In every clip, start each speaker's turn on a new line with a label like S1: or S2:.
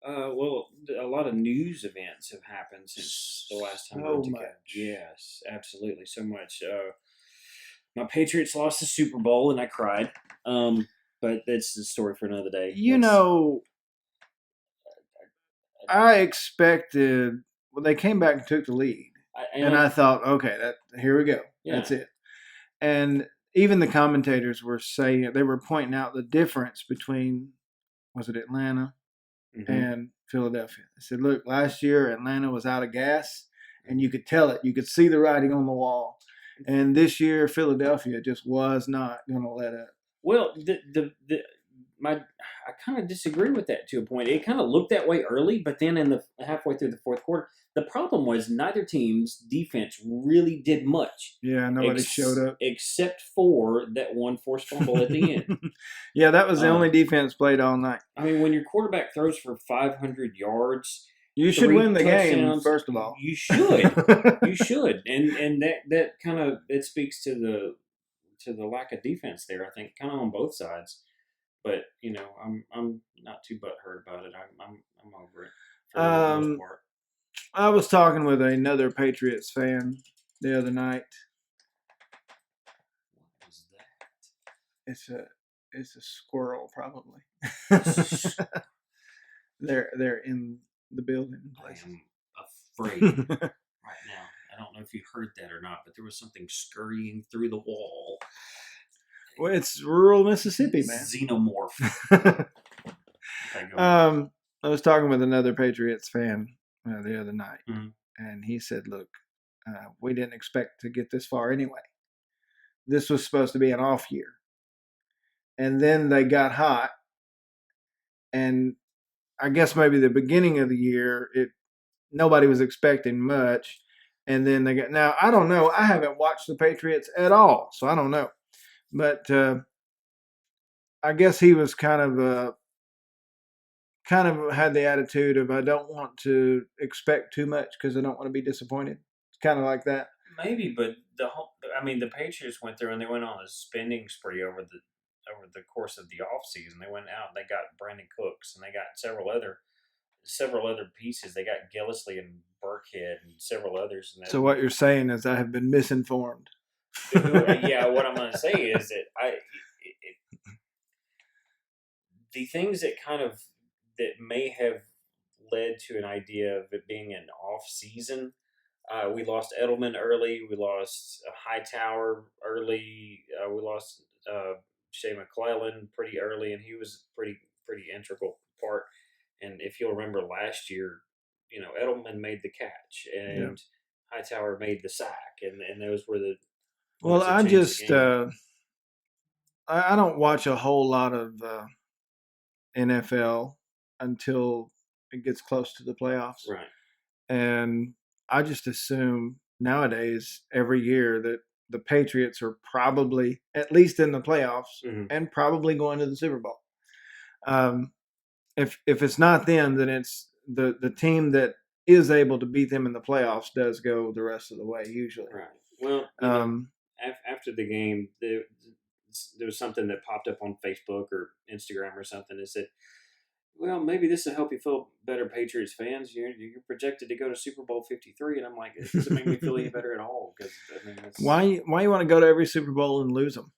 S1: Well, a lot of news events have happened since the last time we were
S2: So
S1: together.
S2: much.
S1: Yes, absolutely, so much. My Patriots lost the Super Bowl, and I cried. Um, but that's the story for another day.
S2: You
S1: That's
S2: know, I expected well, they came back and took the lead, and I thought, okay, that here we go,
S1: yeah.
S2: that's it. And even the commentators were saying they were pointing out the difference between was it Atlanta
S1: Hmm.
S2: and Philadelphia. They said, look, last year Atlanta was out of gas, and you could tell it. You could see the writing on the wall. And this year Philadelphia just was not going to let up.
S1: Well, the my I kind of disagree with that to a point. It kind of looked that way early, but then in the halfway through the fourth quarter, the problem was neither team's defense really did much,
S2: Yeah, nobody showed up.
S1: except for that one forced fumble at the end.
S2: Yeah, that was the
S1: Uh,
S2: only defense played all night.
S1: I mean, when your quarterback throws for 500 yards,
S2: You should
S1: three
S2: win the game,
S1: touchdowns,
S2: first of all.
S1: you should, you should, and that kind of it speaks to the lack of defense there. I think kind of on both sides. But I'm not too butthurt about it. I'm over it for the most
S2: um,
S1: part.
S2: I was talking with another Patriots fan the other night.
S1: What was
S2: It's a it's a squirrel, probably.
S1: that?
S2: They're in the building
S1: I
S2: places.
S1: am afraid right now. I don't know if you heard that or not, but there was something scurrying through the wall.
S2: Well, it's rural Mississippi, man.
S1: Xenomorph. Okay, go ahead.
S2: I was talking with another Patriots fan the other night,
S1: Mhm.
S2: and he said, "Look, we didn't expect to get this far anyway. This was supposed to be an off year, and then they got hot, and I guess maybe the beginning of the year, it nobody was expecting much, and then they got. Now I don't know. I haven't watched the Patriots at all, so I don't know, but I guess he was kind of had the attitude of I don't want to expect too much because I don't want to be disappointed. It's kind of like that.
S1: Maybe, but I mean, the Patriots went through and they went on a spending spree over the course of the off season. They went out and they got Brandon Cooks and they got several other pieces. They got Gillisley and Burkhead and several others. And
S2: So what you're saying is I have been misinformed.
S1: yeah, what I'm going to say is that the things that that may have led to an idea of it being an off season. We lost Edelman early. We lost Hightower early. We lost Shea McClellan pretty early, and he was pretty integral part. And if you'll remember last year, Edelman made the catch
S2: Yeah.
S1: and Hightower made the sack, and those were the
S2: Well,
S1: points that
S2: I
S1: changed the
S2: just
S1: game.
S2: I don't watch a whole lot of NFL until it gets close to the playoffs,
S1: Right.
S2: and I just assume nowadays every year that the Patriots are probably at least in the playoffs
S1: Hmm.
S2: and probably going to the Super Bowl. Um, if it's not them, then it's the team that is able to beat them in the playoffs does go the rest of the way usually.
S1: Right. Well, after the game, there was something that popped up on Facebook or Instagram or something that said, "Well, maybe this will help you feel better, Patriots fans. You're projected to go to Super Bowl 53," and I'm like, it doesn't make me feel any better at all because I mean, it's
S2: Why you want to go to every Super Bowl and lose them?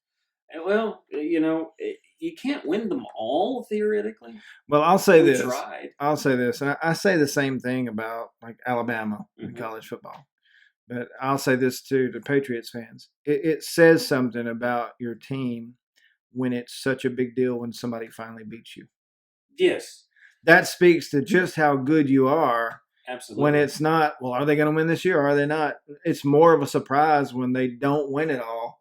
S1: well, you can't win them all theoretically.
S2: Well, I'll say
S1: We
S2: this.
S1: tried.
S2: I'll say this. I say the same thing about like Alabama in
S1: Mhm.
S2: college football. But I'll say this too to Patriots fans. It says something about your team when it's such a big deal when somebody finally beats you.
S1: Yes,
S2: That speaks to just how good you are when
S1: absolutely.
S2: it's not, well, are they going to win this year or are they not? It's more of a surprise when they don't win it all.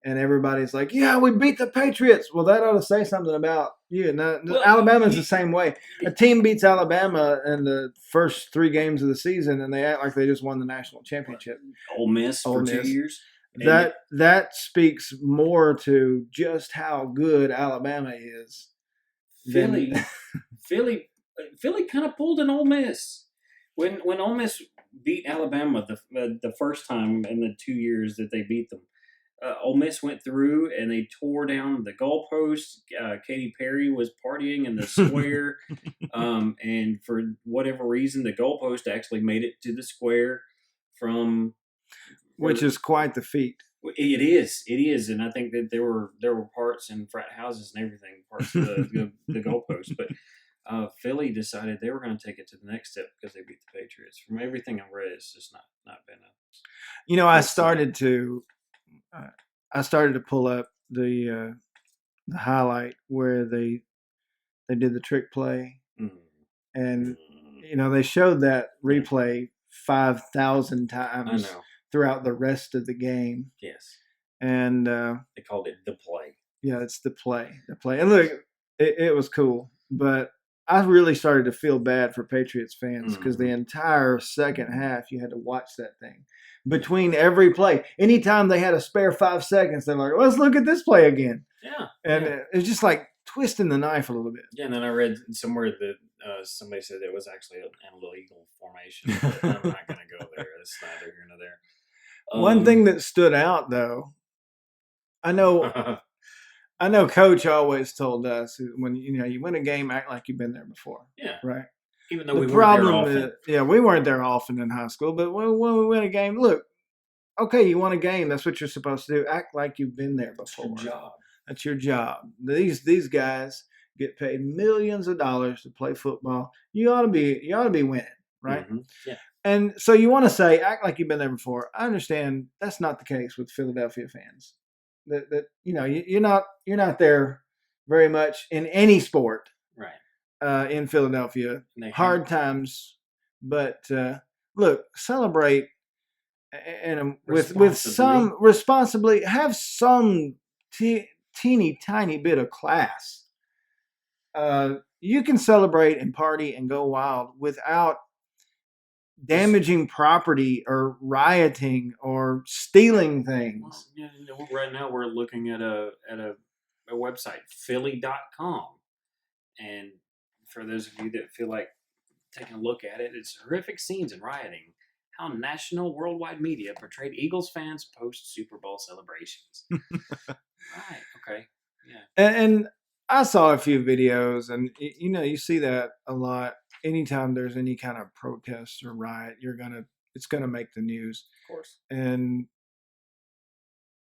S2: And everybody's like, yeah, we beat the Patriots. Well, that ought to say something about you. Now,
S1: Well,
S2: Alabama's the same way. A team beats Alabama in the first 3 games of the season, and they act like they just won the national championship.
S1: Ole Miss
S2: Ole
S1: for 2
S2: Miss.
S1: years.
S2: That speaks more to just how good Alabama is than
S1: Philly, Philly, Philly kind of pulled an Ole Miss when Ole Miss beat Alabama the first time in the 2 years that they beat them. Ole Miss went through and they tore down the goalpost. Katy Perry was partying in the square, and for whatever reason, the goalpost actually made it to the square from where
S2: which is quite the feat.
S1: it is, and I think that there were parts in frat houses and everything, parts of the goalpost, but Philly decided they were going to take it to the next step because they beat the Patriots. From everything I've read, it's just not been a.
S2: You know, I started to pull up the highlight where they did the trick play, and you know they showed that replay 5,000 times throughout the rest of the game.
S1: Yes,
S2: and
S1: they called it the play.
S2: Yeah, it's the play, and look, it was cool, but I really started to feel bad for Patriots fans because the entire second half you had to watch that thing. Between every play, anytime they had a spare 5 seconds, they're like, let's look at this play again.
S1: Yeah.
S2: And it's just like twisting the knife a little bit.
S1: Yeah, and then I read somewhere that somebody said it was actually an illegal formation. But I'm not going to go there. It's neither here nor there.
S2: One thing that stood out, though, I know Coach always told us when you win a game, act like you've been there before.
S1: Yeah.
S2: Right.
S1: Even though we weren't there often.
S2: We weren't there often in high school, but when we win a game, look, okay, you won a game. That's what you're supposed to do. Act like you've been there before.
S1: That's your job.
S2: That's your job. These guys get paid millions of dollars to play football. You ought to be winning, right?
S1: Mm-hmm. Yeah.
S2: And so you want to say, act like you've been there before. I understand that's not the case with Philadelphia fans. That you're not there very much in any sport.
S1: Right.
S2: In Philadelphia, hard times, but look, celebrate and with some responsibly. Have some teeny tiny bit of class. You can celebrate and party and go wild without damaging property or rioting or stealing things.
S1: Well, right now we're looking at a website, Philly.com, and for those of you that feel like taking a look at it, it's horrific scenes and rioting. How national worldwide media portrayed Eagles fans post Super Bowl celebrations. Right. Okay. Yeah.
S2: And I saw a few videos, and you see that a lot. Anytime there's any kind of protest or riot, it's gonna make the news.
S1: Of course.
S2: And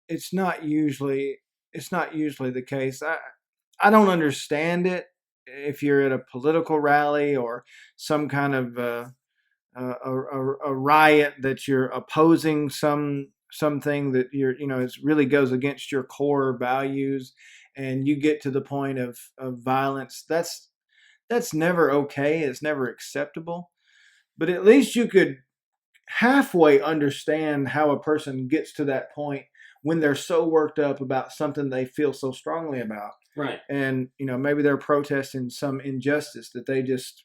S2: it's not usually the case. I don't understand it. If you're at a political rally or some kind of a riot that you're opposing something that it really goes against your core values, and you get to the point of violence, that's never okay. It's never acceptable. But at least you could halfway understand how a person gets to that point when they're so worked up about something they feel so strongly about.
S1: Right.
S2: And, maybe they're protesting some injustice that they just,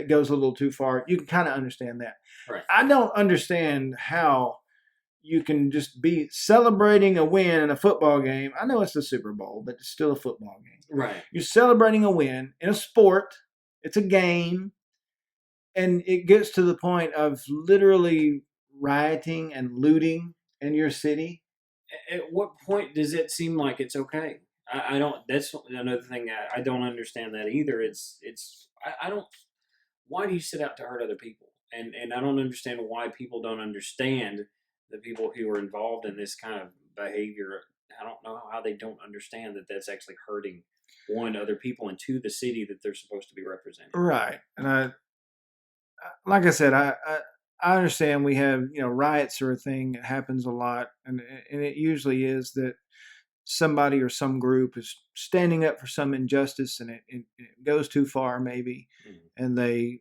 S2: goes a little too far. You can kind of understand that.
S1: Right.
S2: I don't understand how you can just be celebrating a win in a football game. I know it's the Super Bowl, but it's still a football game.
S1: Right.
S2: You're celebrating a win in a sport. It's a game. And it gets to the point of literally rioting and looting in your city.
S1: At what point does it seem like it's okay? I don't. That's another thing. I don't understand that either. I don't. Why do you set out to hurt other people? And I don't understand why people don't understand the people who are involved in this kind of behavior. I don't know how they don't understand that that's actually hurting other people and the city that they're supposed to be representing.
S2: Right. And like I said, I understand we have, riots are a thing. It happens a lot. And it usually is that somebody or some group is standing up for some injustice, and it goes too far maybe. Mm-hmm. And they,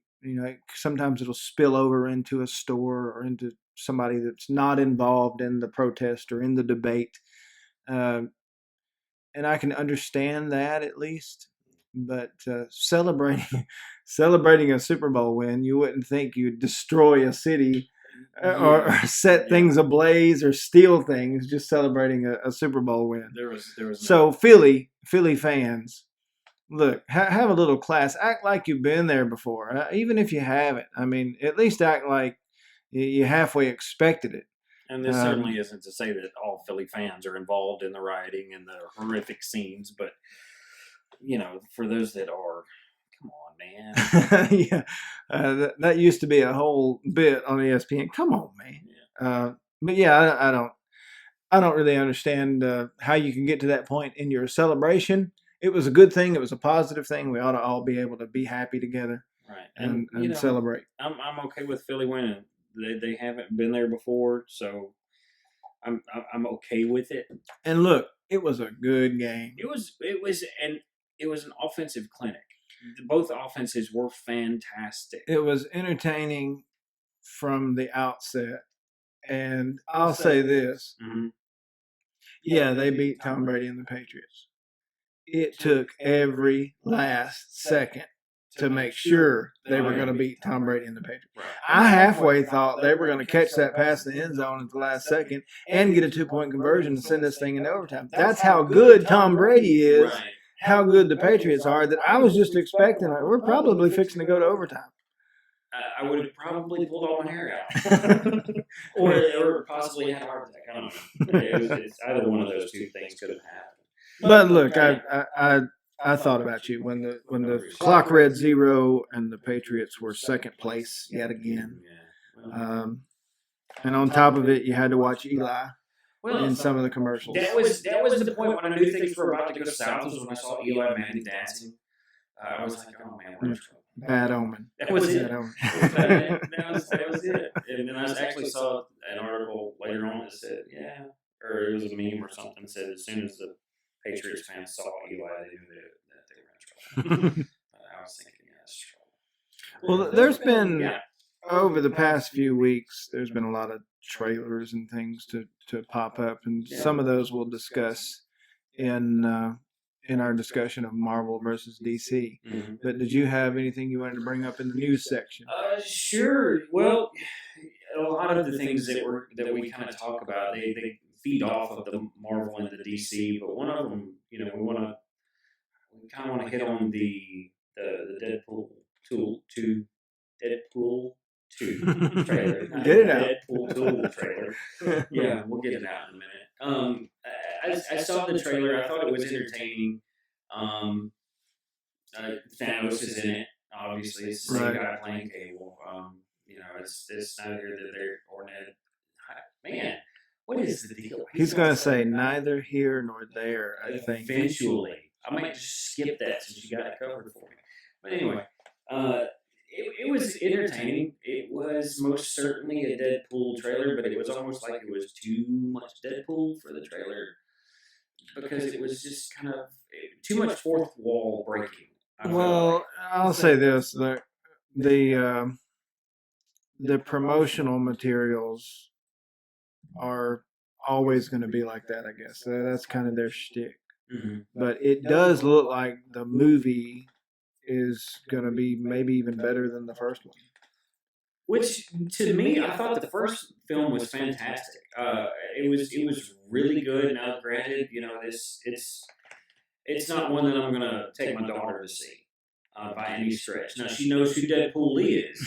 S2: sometimes it'll spill over into a store or into somebody that's not involved in the protest or in the debate. And I can understand that at least. But celebrating a Super Bowl win, you wouldn't think you'd destroy a city or set things ablaze or steal things just celebrating a Super Bowl win.
S1: There was
S2: so Philly fans, look, have a little class. Act like you've been there before, even if you haven't. I mean, at least act like you halfway expected it.
S1: And this certainly isn't to say that all Philly fans are involved in the rioting and the horrific scenes, but for those that are, come on, man.
S2: Yeah, that used to be a whole bit on ESPN. Come on, man.
S1: Yeah.
S2: But yeah, I don't really understand how you can get to that point in your celebration. It was a good thing. It was a positive thing. We ought to all be able to be happy together,
S1: Right,
S2: and celebrate.
S1: I'm okay with Philly winning. They haven't been there before, so I'm okay with it.
S2: And look, it was a good game.
S1: It was an offensive clinic. Both offenses were fantastic.
S2: It was entertaining from the outset, and I'll say this: yeah, they beat Tom Brady and the Patriots. It took every last second to make sure they were going to beat Tom Brady and the Patriots.
S1: Right.
S2: I halfway thought they were going to catch that pass in the end zone at the last second and get a 2-point conversion and send this thing into overtime. That's how good Tom Brady is,
S1: Right.
S2: how good the Patriots are, that I was just expecting, like, we're probably fixing to go to overtime.
S1: I would have probably pulled all my hair out. or possibly had a heart attack. I don't know. It's either one of those two things could have happened.
S2: But look, I thought about you when the clock read 0 and the Patriots were second place yet again. And on top of it, you had to watch Eli in some of the commercials.
S1: That was the point when I knew things were about to go south. Was when I saw Eli Manning dancing. I was like, oh man, we're in trouble.
S2: Bad omen.
S1: That was it.
S2: Bad omen.
S1: That was it. And then I actually saw an article later on that said, or it was a meme or something that said as soon as the Patriots fans saw Eli, they knew that they were in trouble. I was thinking, that's trouble.
S2: Well, there's been, over the past few weeks, there's been a lot of trailers and things to pop up, and some of those we'll discuss in our discussion of Marvel versus DC.
S1: Mm-hmm.
S2: But did you have anything you wanted to bring up in the news section?
S1: Sure. Well, a lot of the things that we kind of talk about, they feed off of the Marvel and the DC, but one of them, we kind of want to hit on the Deadpool 2 trailer.
S2: Get it out.
S1: Deadpool 2 trailer. Yeah, we'll get it out in a minute. I saw the trailer. I thought it was entertaining. Thanos is in it. Obviously, it's the same guy playing Cable. It's neither here that they're or Ned. Man, what is the deal?
S2: He's going to say neither here nor there, I think.
S1: Eventually. I might just skip that since you got it covered for me. But anyway, it was entertaining. It was most certainly a Deadpool trailer, but it was almost like it was too much Deadpool for the trailer because it was just kind of too much fourth wall breaking.
S2: Well, I'll say this: the promotional materials are always going to be like that, I guess. That's kind of their shtick.
S1: Mm-hmm.
S2: But it does look like the movie is going to be maybe even better than the first one.
S1: Which, to me, I thought the first film was fantastic. It was really good. Now, granted, it's not one that I'm going to take my daughter to see by any stretch. Now, she knows who Deadpool is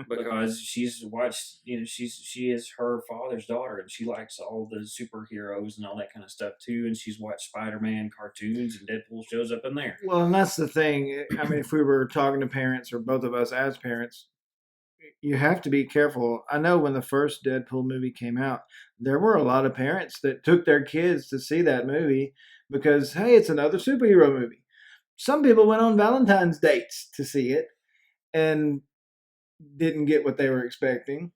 S1: because she's watched, she is her father's daughter, and she likes all the superheroes and all that kind of stuff, too, and she's watched Spider-Man cartoons, and Deadpool shows up in there.
S2: Well, and that's the thing. I mean, if we were talking to parents, or both of us as parents, you have to be careful. I know when the first Deadpool movie came out, there were a lot of parents that took their kids to see that movie because, hey, it's another superhero movie. Some people went on Valentine's dates to see it and didn't get what they were expecting.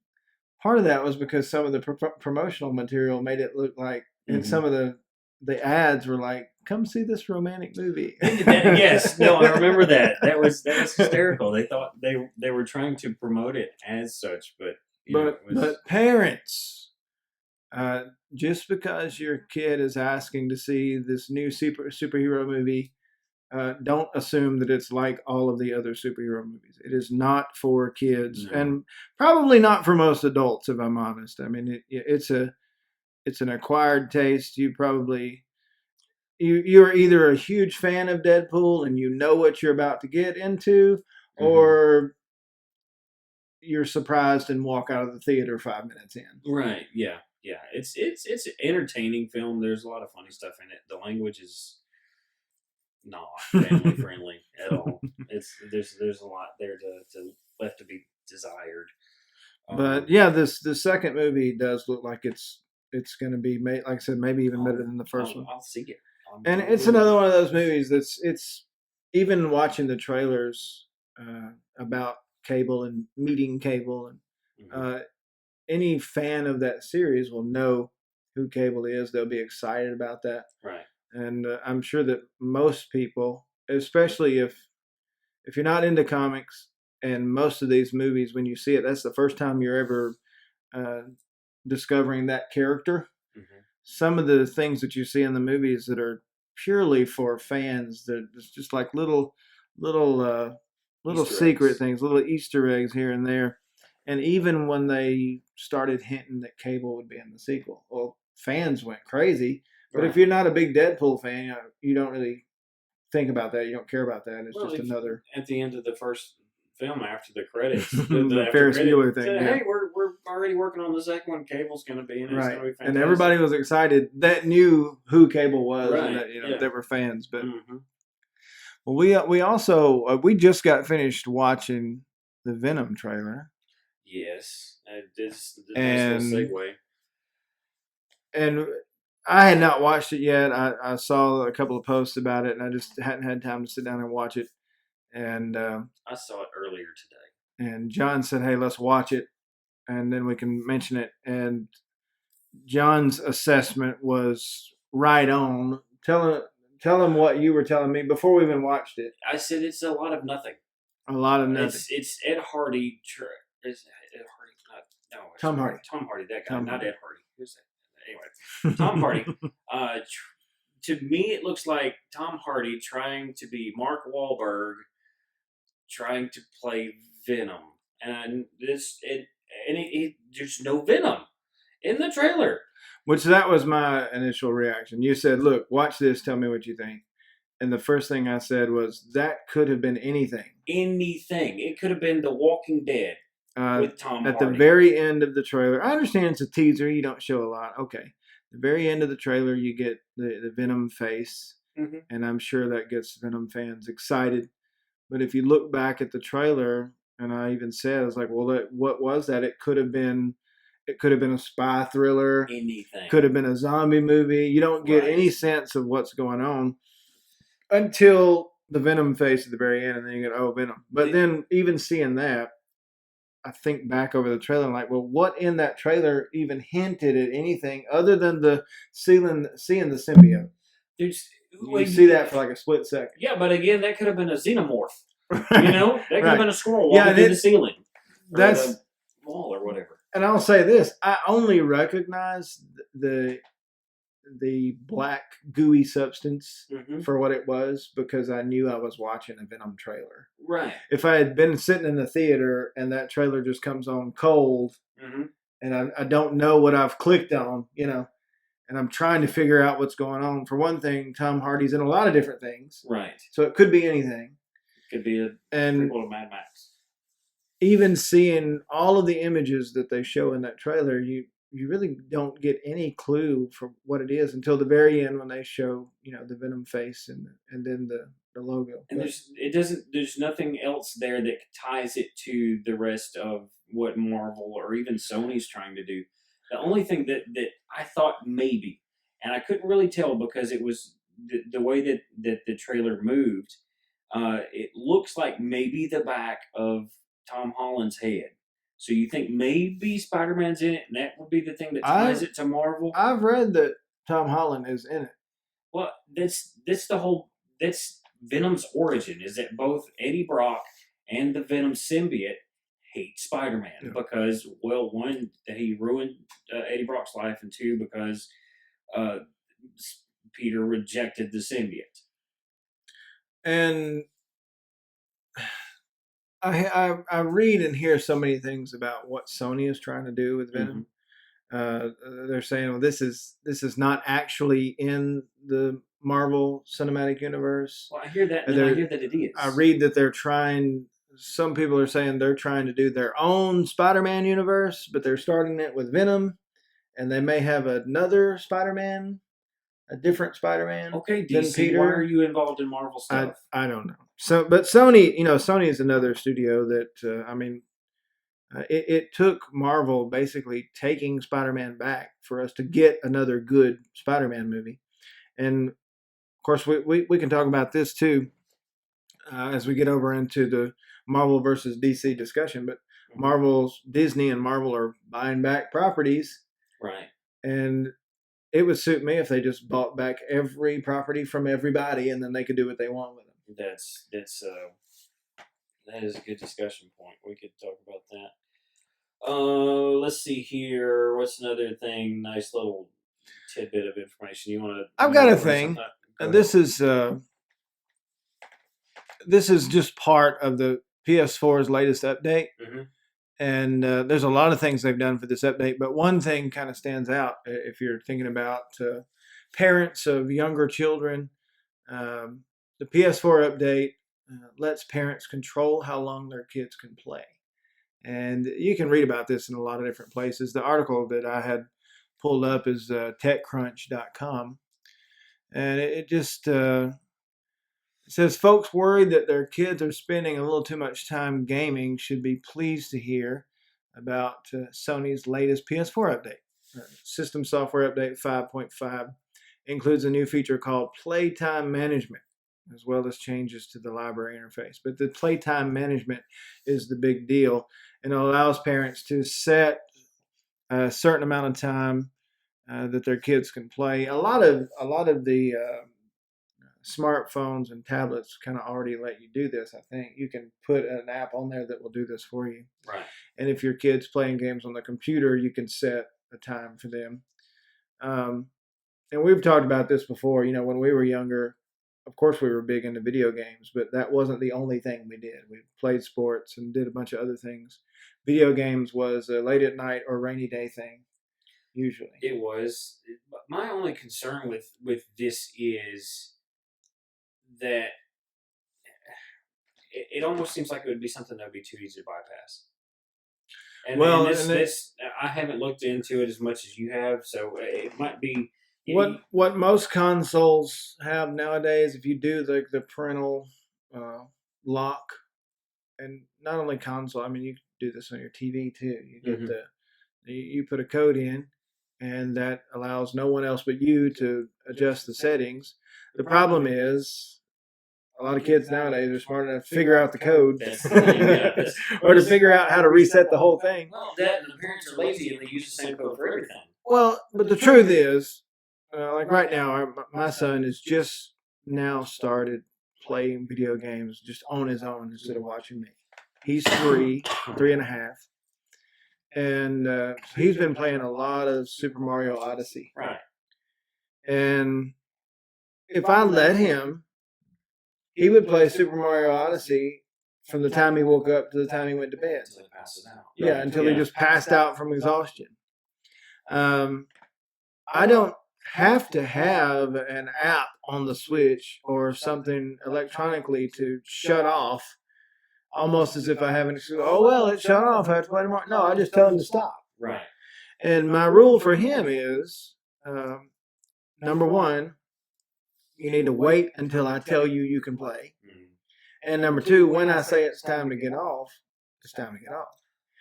S2: Part of that was because some of the promotional material made it look like, and some of the ads were like, "Come see this romantic movie."
S1: Yes, no, I remember that. That was hysterical. They thought they were trying to promote it as such, but
S2: parents, just because your kid is asking to see this new superhero movie, don't assume that it's like all of the other superhero movies. It is not for kids, and probably not for most adults, if I'm honest. I mean, it's an acquired taste. You're either a huge fan of Deadpool and you know what you're about to get into, or you're surprised and walk out of the theater 5 minutes in.
S1: Right, yeah. Yeah, it's an entertaining film. There's a lot of funny stuff in it. The language is not family friendly at all. It's there's a lot there to left to be desired.
S2: But
S1: Um,
S2: yeah, the second movie does look like it's going to be made. Like I said, maybe even better
S1: I'll,
S2: than the first one.
S1: I'll see it.
S2: And
S1: I
S2: it's
S1: will.
S2: another one of those movies that's it's even watching the trailers about Cable and meeting Cable and
S1: Mhm.
S2: uh, any fan of that series will know who Cable is. They'll be excited about that,
S1: Right.
S2: and I'm sure that most people, especially if you're not into comics, and most of these movies, when you see it, that's the first time you're ever uh, discovering that character.
S1: Hmm.
S2: Some of the things that you see in the movies that are purely for fans, that it's just like little little
S1: Easter
S2: secret
S1: eggs.
S2: things, little Easter eggs here and there. And even when they started hinting that Cable would be in the sequel, well, fans went crazy. But if
S1: Right.
S2: you're not a big Deadpool fan, you don't really think about that. You don't care about that. It's
S1: Well,
S2: just
S1: if
S2: another
S1: at the end of the first film, after the credits, the
S2: the
S1: after
S2: Ferris
S1: credit
S2: Bueller thing.
S1: said,
S2: Yeah,
S1: "Hey, we're already working on the second one. Cable's going to be in it. It's
S2: right.
S1: going to be
S2: And
S1: fantastic."
S2: everybody was excited that knew who Cable was and
S1: Right.
S2: that
S1: Yeah.
S2: that were fans. But
S1: Hmm.
S2: well, we also we just got finished watching the Venom trailer,
S1: Yes. It's a nice little
S2: and
S1: segue.
S2: and I had not watched it yet. I saw a couple of posts about it, and I just hadn't had time to sit down and watch it. And
S1: I saw it earlier today.
S2: and John said, "Hey, let's watch it, and then we can mention it." And John's assessment was right on. Tell him what you were telling me before we even watched it.
S1: I said it's a lot of nothing.
S2: A lot of nothing.
S1: It's Ed Hardy. Is it Ed Hardy? Not, no,
S2: Tom Hardy.
S1: Tom Hardy. That guy,
S2: Tom
S1: not
S2: Hardy.
S1: Ed Hardy. Who's that? Anyway, Tom Hardy. To me, it looks like Tom Hardy trying to be Mark Wahlberg, trying to play Venom, and there's no Venom in the trailer.
S2: Which that was my initial reaction. You said, "Look, watch this. Tell me what you think." And the first thing I said was, "That could have been anything."
S1: Anything. It could have been The Walking Dead with Tom
S2: At the
S1: Hardy.
S2: very end of the trailer, I understand it's a teaser. You don't show a lot. Okay. The very end of the trailer, you get the Venom face,
S1: Hmm.
S2: and I'm sure that gets Venom fans excited. But if you look back at the trailer, and I even said, I was like, well, what was that? It could have been. It could have been a spy thriller.
S1: Anything.
S2: Could have been a zombie movie. You don't get
S1: Right.
S2: any sense of what's going on until the Venom face at the very end, and then you go, "Oh, Venom." But then, even seeing that, I think back over the trailer and like, well, what in that trailer even hinted at anything other than the seeing the symbiote?
S1: There's,
S2: You see that for like a split second.
S1: yeah, but again, that could have been a xenomorph.
S2: Right.
S1: You know, that could
S2: Right.
S1: have been a squirrel
S2: Yeah,
S1: walking
S2: and
S1: through the ceiling, or
S2: that's
S1: the wall, or whatever.
S2: and I'll say this: I only recognize the black gooey substance
S1: Hmm.
S2: for what it was because I knew I was watching a Venom trailer.
S1: Right.
S2: If I had been sitting in the theater and that trailer just comes on cold
S1: Hmm.
S2: and I don't know what I've clicked on, and I'm trying to figure out what's going on. For one thing, Tom Hardy's in a lot of different things.
S1: Right.
S2: So it could be anything.
S1: Could be a
S2: And
S1: prequel to Mad Max.
S2: even seeing all of the images that they show in that trailer, you really don't get any clue for what it is until the very end when they show, the Venom face and then the logo.
S1: And
S2: But
S1: there's nothing else there that ties it to the rest of what Marvel or even Sony's trying to do. The only thing that I thought maybe, and I couldn't really tell because it was the way that the trailer moved, it looks like maybe the back of Tom Holland's head. So you think maybe Spider-Man's in it, and that would be the thing that ties it to Marvel?
S2: I've read that Tom Holland is in it.
S1: Well, that's Venom's origin is that both Eddie Brock and the Venom symbiote hate Spider-Man
S2: Yeah.
S1: because, well, one, he ruined Eddie Brock's life, and two, because uh, Peter rejected the symbiote.
S2: And I read and hear so many things about what Sony is trying to do with Venom. They're saying, well, this is not actually in the Marvel Cinematic Universe.
S1: Well, I hear that, and I hear that it is.
S2: I read that they're trying. Some people are saying they're trying to do their own Spider-Man universe, but they're starting it with Venom, and they may have another Spider-Man, a different Spider-Man.
S1: Okay,
S2: than
S1: DC,
S2: Peter.
S1: why are you involved in Marvel stuff?
S2: I don't know. So, but Sony, Sony is another studio that I mean, it took Marvel basically taking Spider-Man back for us to get another good Spider-Man movie, and of course we can talk about this too as we get over into the Marvel versus DC discussion. But Disney and Marvel are buying back properties,
S1: right?
S2: And it would suit me if they just bought back every property from everybody, and then they could do what they want with them.
S1: That is a good discussion point. We could talk about that. Let's see here. What's another thing? Nice little tidbit of information you want to?
S2: I've got a thing. This is just part of the PS4's latest update.
S1: Mm-hmm.
S2: And there's a lot of things they've done for this update, but one thing kind of stands out if you're thinking about parents of younger children. The PS4 update lets parents control how long their kids can play. And you can read about this in a lot of different places. The article that I had pulled up is techcrunch.com. And it just says folks worried that their kids are spending a little too much time gaming should be pleased to hear about Sony's latest PS4 update. System software update 5.5 includes a new feature called Playtime Management, as well as changes to the library interface. But the Playtime Management is the big deal, and it allows parents to set a certain amount of time that their kids can play. A lot of the smartphones and tablets kind of already let you do this. I think you can put an app on there that will do this for you.
S1: Right.
S2: And if your kid's playing games on the computer, you can set a time for them. And we've talked about this before. When we were younger, of course we were big into video games, but that wasn't the only thing we did. We played sports and did a bunch of other things. Video games was a late at night or rainy day thing, usually.
S1: It was. My only concern with this is that it almost seems like it would be something that would be too easy to bypass. And this I haven't looked into it as much as you have, so it might be.
S2: What most consoles have nowadays, if you do the parental lock, and not only console, I mean you can do this on your TV too. You get you put a code in, and that allows no one else but you to adjust the settings. The problem is, a lot of kids nowadays are smart enough to figure out the code, or to figure out how to reset the whole thing.
S1: Well, that and the parents are lazy and they use the same code for everything.
S2: Well, but the truth is, like right now, my son has just now started playing video games just on his own instead of watching me. He's 3.5. And he's been playing a lot of Super Mario Odyssey.
S1: Right.
S2: And if I let him, he would play Super Mario Odyssey from the time he woke up to the time he went to bed.
S1: Until he passes out.
S2: Yeah, until he just passed out from exhaustion. I don't have to have an app on the Switch or something electronically to shut off, almost as if I have an excuse. Oh, well, it shut off. I have to play tomorrow. No, I just tell him to stop.
S1: Right.
S2: And my rule for him is, number one, you need to wait until I tell you you can play. Mm-hmm. And number two, when I say it's time to get off, it's time to get off.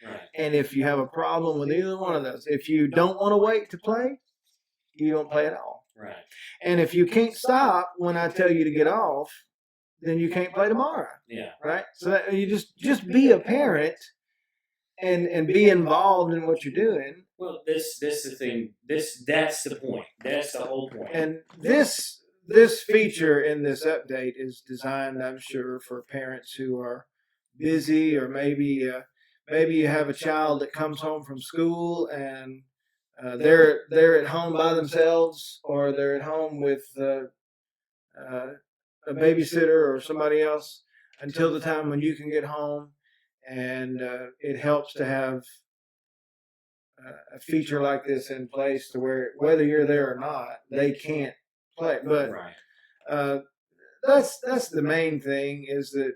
S2: Right. And if you have a problem with either one of those, if you don't want to wait to play, you don't play at all.
S1: Right.
S2: And if you can't stop when I tell you to get off, then you can't play tomorrow.
S1: Yeah.
S2: Right? So that you just be a parent and be involved in what you're doing.
S1: Well, this is the thing. That's the point. That's the whole point.
S2: And this feature in this update is designed, I'm sure, for parents who are busy, or maybe you have a child that comes home from school and they're at home by themselves, or they're at home with a babysitter or somebody else until the time when you can get home, and it helps to have a feature like this in place to where whether you're there or not, they can't play. But that's the main thing, is that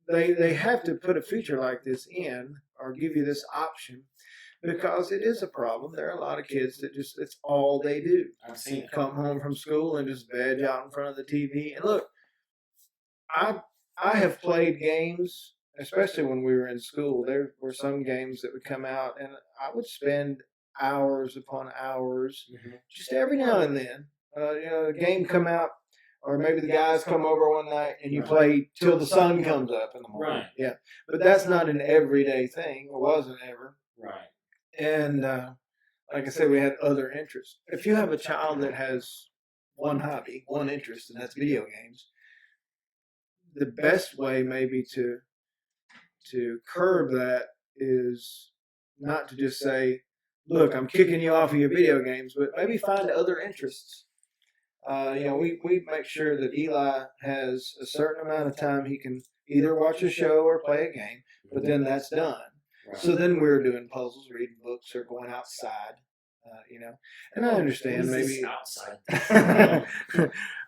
S2: they have to put a feature like this in, or give you this option, because it is a problem. There are a lot of kids that just, it's all they do.
S1: I've seen it.
S2: Come home from school and just veg out in front of the TV. And look, I I have played games, especially when we were in school. There were some games that would come out, and I would spend hours upon hours, just every now and then. A game come out, or maybe the guys come over one night, and you play till the sun comes up in the morning.
S1: Right.
S2: Yeah, but that's not an everyday thing. It wasn't ever.
S1: Right.
S2: And like I said, we had other interests. If you have a child that has one hobby, one interest, and that's video games, the best way maybe to curb that is not to just say, "Look, I'm kicking you off of your video games," but maybe find other interests. We make sure that Eli has a certain amount of time he can either watch a show or play a game, but then that's done.
S1: Right.
S2: So then we're doing puzzles, reading books, or going outside. And I understand maybe
S1: outside.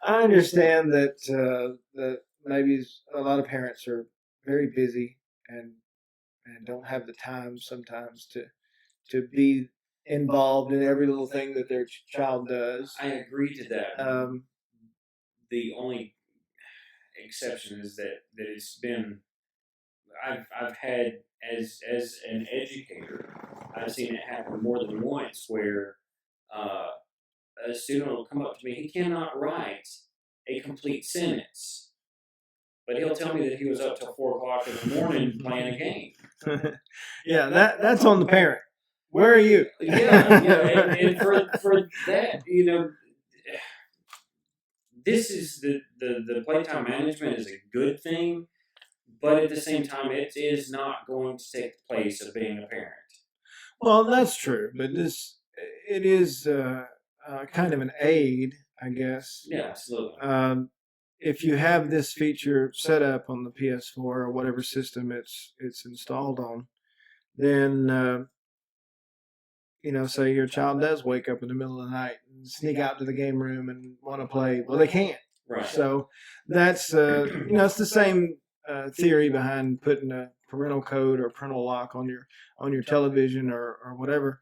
S2: I understand that maybe a lot of parents are very busy and don't have the time sometimes to be involved in every little thing that their child does.
S1: I agree to that. The only exception is that it's been I've had as an educator, I've seen it happen more than once where a student will come up to me. He cannot write a complete sentence, but he'll tell me that he was up till 4 o'clock in the morning playing a game.
S2: Yeah, that's on the parent. Where are you?
S1: And for that, this is the playtime management is a good thing, but at the same time, it is not going to take the place of being a parent.
S2: Well, that's true, but it is kind of an aid, I guess.
S1: Yeah, absolutely.
S2: If you have this feature set up on the PS4 or whatever system it's installed on, then say your child does wake up in the middle of the night and sneak out to the game room and want to play. Well, they can't.
S1: Right.
S2: So that's it's the same theory behind putting a parental code or parental lock on your television or whatever.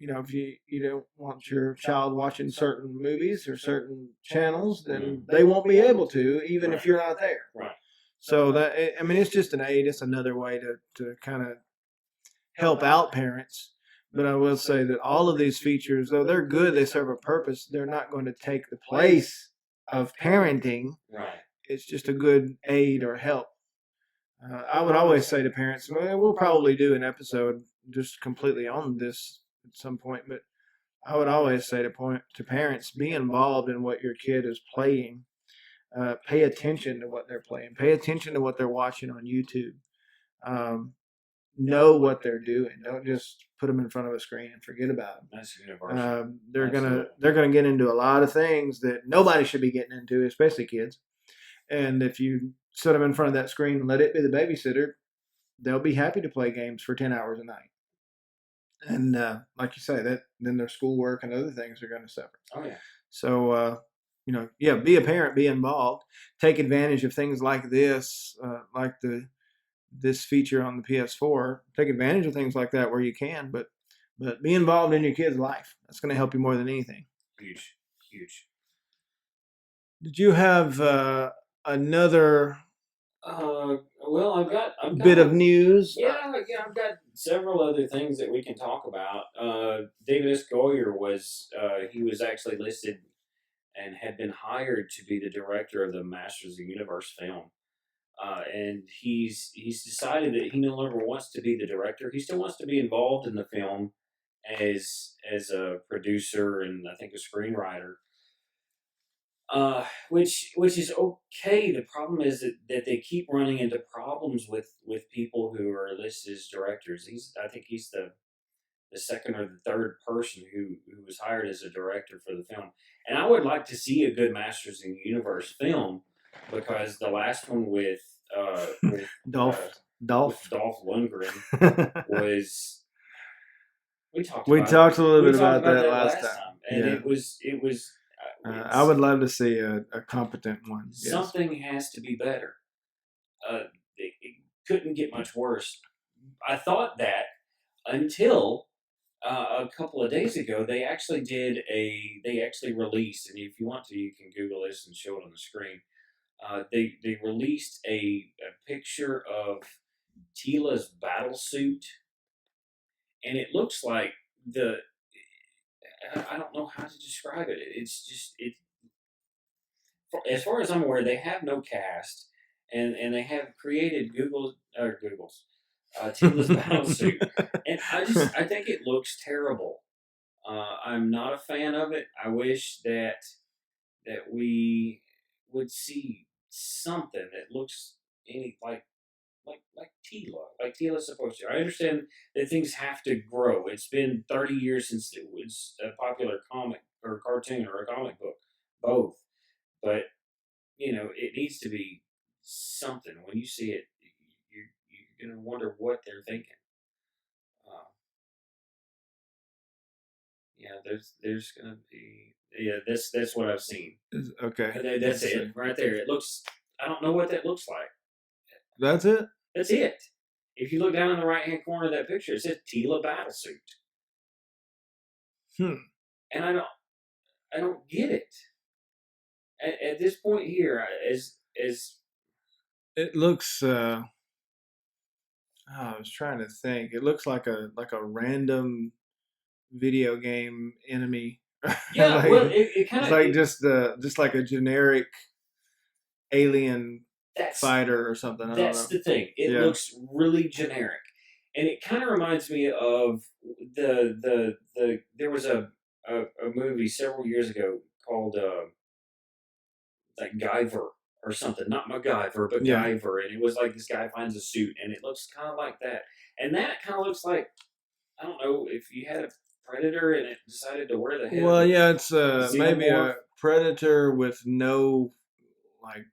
S2: If you don't want your child watching certain movies or certain channels, then they won't be able to, even if you're not there.
S1: Right.
S2: So it's just an aid. It's another way to kind of help out parents. But I will say that all of these features, though they're good, they serve a purpose, they're not going to take the place of parenting.
S1: Right.
S2: It's just a good aid or help. I would always say to parents, we'll probably do an episode just completely on this at some point, but I would always say to parents, be involved in what your kid is playing. Pay attention to what they're playing. Pay attention to what they're watching on YouTube. Know what they're doing. Don't just put them in front of a screen and forget about them.
S1: That's universal.
S2: They're gonna get into a lot of things that nobody should be getting into, especially kids. And if you set them in front of that screen and let it be the babysitter, they'll be happy to play games for 10 hours a night. And like you say, that then their schoolwork and other things are going to suffer.
S1: Oh yeah.
S2: So be a parent, be involved, take advantage of things like this, like this feature on the PS4. Take advantage of things like that where you can, but be involved in your kid's life. That's going to help you more than anything.
S1: Huge.
S2: Did you have another?
S1: Well, I've got
S2: bit of news.
S1: Yeah, I've got several other things that we can talk about. David S. Goyer he was actually listed and had been hired to be the director of the Masters of the Universe film. And he's decided that he no longer wants to be the director. He still wants to be involved in the film as a producer and I think a screenwriter. Which is okay. The problem is that they keep running into problems with people who are listed as directors. I think he's the second or the third person who was hired as a director for the film. And I would like to see a good Masters in the Universe film because the last one with
S2: Dolph
S1: Lundgren was. We talked
S2: a little bit about that last time.
S1: And it was.
S2: I would love to see a competent one. Yes.
S1: Something has to be better. It couldn't get much worse. I thought that, until a couple of days ago, they actually released, and if you want to, you can Google this and show it on the screen. They released a picture of Tila's battle suit, and it looks like the I don't know how to describe it. It's just it as far as I'm aware, they have no cast, and they have created Google's Tila's battle suit, and I think it looks terrible. I'm not a fan of it. I wish that we would see something that looks any like Tila, like Tila's supposed to. I understand that things have to grow. It's been 30 years since it was a popular comic or cartoon or a comic book, both. But it needs to be something. When you see it, you're gonna wonder what they're thinking. Uh, yeah, there's gonna be that's what I've seen.
S2: Okay.
S1: That's it right there. It looks. I don't know what that looks like.
S2: That's it.
S1: That's it. If you look down in the right hand corner of that picture, it says Tila Battlesuit,
S2: Hmm.
S1: and I don't get it. At this point here, as
S2: It looks. I was trying to think. It looks like a random video game enemy.
S1: yeah,
S2: Like,
S1: well, it kind
S2: it's
S1: of
S2: like just like a generic alien
S1: that's
S2: fighter or something. I don't
S1: that's
S2: know.
S1: the thing. It
S2: Yeah.
S1: looks really generic, and it kind of reminds me of there was a movie several years ago called like Guyver or something, not MacGyver, but
S2: Yeah.
S1: Guyver, and it was like this guy finds a suit, and it looks kind of like that, and that kind of looks like I don't know if you had a predator and it decided to wear the head.
S2: Well,
S1: of
S2: yeah, it's maybe
S1: xenomorph.
S2: a predator with like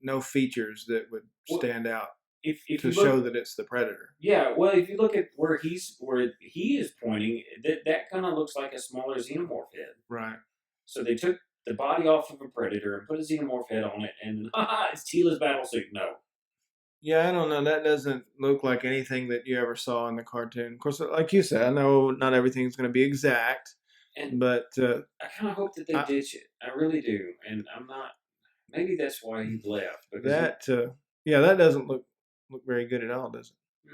S2: no features that would
S1: Well,
S2: stand out
S1: if
S2: to
S1: you
S2: show
S1: look,
S2: that it's the predator.
S1: yeah, well, if you look at where he is pointing, that kind of looks like a smaller xenomorph head.
S2: Right.
S1: So they took the body off of a predator and put a xenomorph head on it, and it's Tila's battlesuit. No,
S2: Yeah, I don't know. That doesn't look like anything that you ever saw in the cartoon. Of course, like you said, I know not everything's going to be exact,
S1: and
S2: but
S1: I kind of hope that they
S2: I,
S1: ditch it. I really do, and I'm not. Maybe that's why he left because
S2: yeah, that doesn't look very good at all, does it?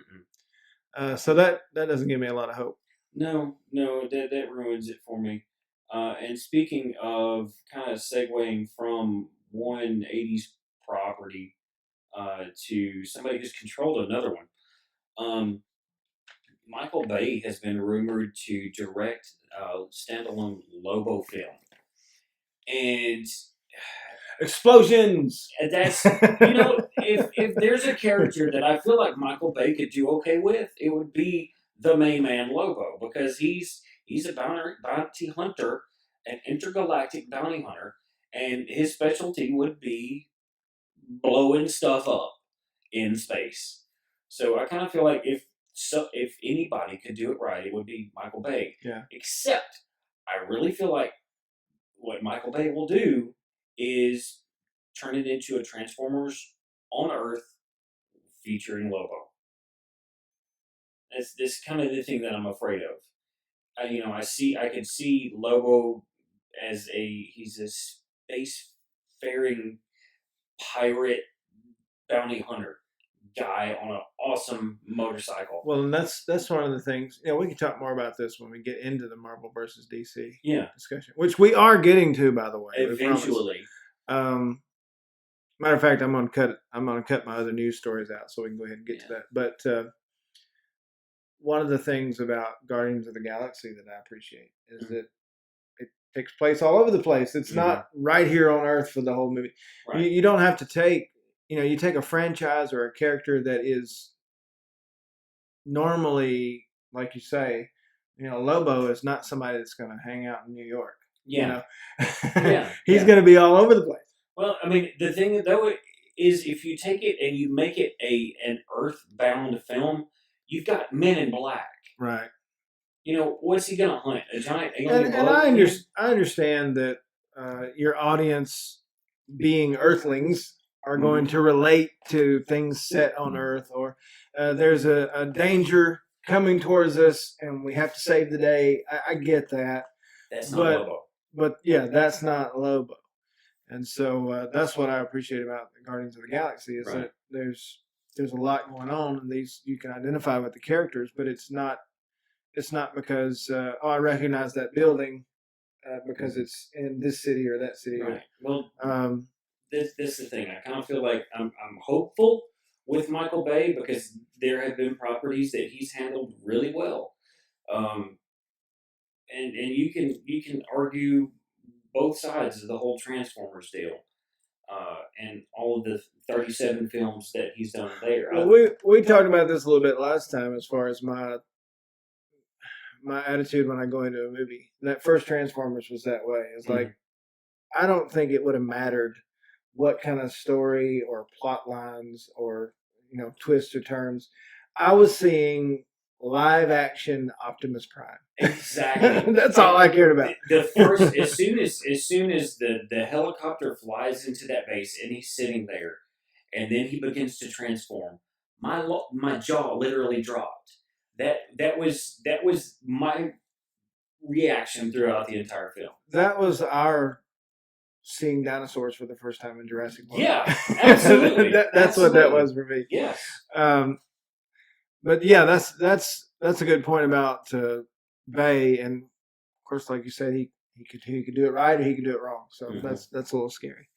S1: mm-mm.
S2: So that doesn't give me a lot of hope.
S1: No, that ruins it for me. And speaking of kind of segueing from one '80s property to somebody who's controlled another one, um, Michael Bay has been rumored to direct a standalone Lobo film, and
S2: Explosions.
S1: that's if there's a character that I feel like Michael Bay could do okay with, it would be the main man Lobo because he's a bounty hunter, an intergalactic bounty hunter, and his specialty would be blowing stuff up in space. So I kind of feel like if anybody could do it right, it would be Michael Bay.
S2: Yeah.
S1: Except I really feel like what Michael Bay will do is turn it into a Transformers on Earth featuring Lobo. That's this kind of the thing that I'm afraid of. I could see Lobo as he's a spacefaring pirate bounty hunter guy on an awesome motorcycle.
S2: Well, and that's one of the things. We can talk more about this when we get into the Marvel versus DC discussion, which we are getting to, by the way.
S1: Eventually.
S2: Matter of fact, I'm gonna cut my other news stories out so we can go ahead and get to that. But one of the things about Guardians of the Galaxy that I appreciate is that it takes place all over the place. It's not right here on Earth for the whole movie.
S1: Right.
S2: You don't have to take, you take a franchise or a character that is normally, like you say, Lobo is not somebody that's going to hang out in New York.
S1: Yeah.
S2: He's going to be all over the place.
S1: Well, I mean, the thing though is if you take it and you make it an Earth-bound film, you've got Men in Black.
S2: Right.
S1: What's he going to hunt? A giant
S2: alien? And I understand that your audience, being Earthlings, are going to relate to things set on Earth, or there's a danger coming towards us, and we have to save the day. I get that.
S1: That's not
S2: But
S1: Lobo.
S2: but yeah, that's not Lobo. And so that's what I appreciate about the Guardians of the Galaxy is
S1: Right.
S2: that there's a lot going on, and these you can identify with the characters, but it's not because I recognize that building because it's in this city or that city.
S1: Right. Well,
S2: Um,
S1: this is the thing. I kind of feel like I'm hopeful with Michael Bay because there have been properties that he's handled really well. Um, and you can argue both sides of the whole Transformers deal, and all of the 37 films that he's done there.
S2: well, we talked about this a little bit last time as far as my attitude when I go into a movie. That first Transformers was that way. It's like I don't think it would have mattered what kind of story or plot lines or twists or turns. I was seeing live action Optimus Prime.
S1: Exactly.
S2: That's all I cared about.
S1: The first, as soon as the helicopter flies into that base and he's sitting there, and then he begins to transform, my jaw literally dropped. That was my reaction throughout the entire film.
S2: That was our seeing dinosaurs for the first time in Jurassic Park.
S1: Yeah, absolutely.
S2: That's
S1: absolutely.
S2: what that was for me.
S1: Yes.
S2: But yeah, that's a good point about Bay, and of course, like you said, he could do it right or he could do it wrong. So that's a little scary.